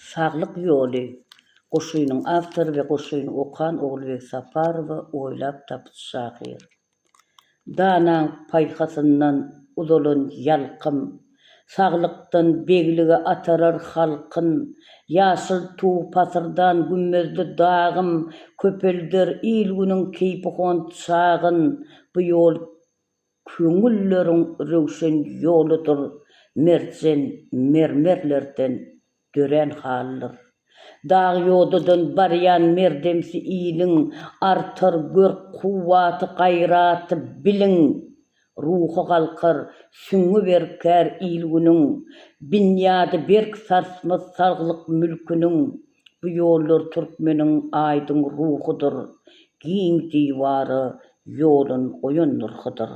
Sağlık yolu. Goşuynyň awtory we goşuyny okan Oglubek Saparowy oýlap tapyp şahyr. Danaň paýhasyndan uzalan ýalkym, saglykdan begligi atarar halkyn, ýaşyl tuw pasyrdan gümmezli dagym, köpelder ilgüniň keýpi çagyn, bu ýol köňülleriň röwşen ýoludyr, merjen mermerlerden dören hallyr. Dag ýodudan barýan merdemsi iliň, artar görk kuwaty gaýraty biliň, ruhy galkar, süňi berkär ilgüniň, binýady berk sarsmaz saglyk mülküniň, bu ýollar türkmeniň aýdyň ruhudyr, giň diwary ýolun oýan nurhydyr.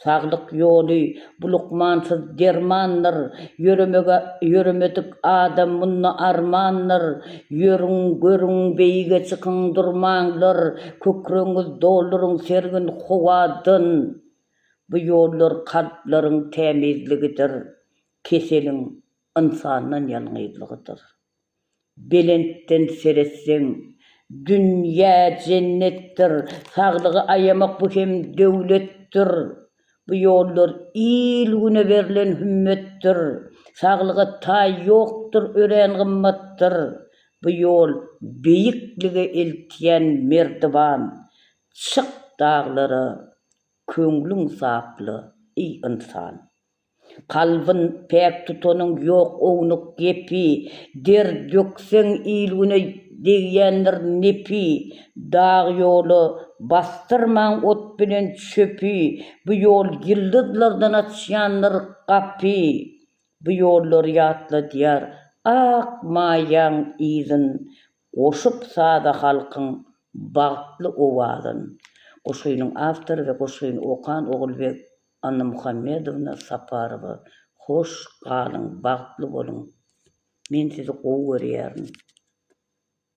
Saglyk ýoly bulukmansyz dermandyr, ýöremedik adam munna armandyr, ýörüň görüň beýige çykyň durmaňlar, kökreňiz dolduryň sergin howadyn. Bu ýollar kalplaryň temizligidir, keseliň insandan ýalňyzlygydyr. Belentden seretseň, dünýä jennetdir, saglygy aýamak bu hem döwletdir. Bu ýollar ilgüne berilen hümmetdir, saglyga taý ýokdur, ören gymmatdyr. Bu ýol beýikligi eltiýän merdiban, çyk daglary, köňlüň saply ey insan. Kalbyn pek tutanyň ýok ownuk gepi, der dökseň ilgüne degýändir nepi, dag ýoly bastyrmaň ot bilen çöpi, bu ýol ýyldızlardan açýandyr gapy, bu ýollar ýatladýar ak maýaň izin, goşup sada halkyň bagtly owazyn. Goşuynyň awtory we goşuyny okan Oglubek Muhammedowyna Saparowy. Hoş galyň, bagtly boluň. Men sizi gowy görýärin.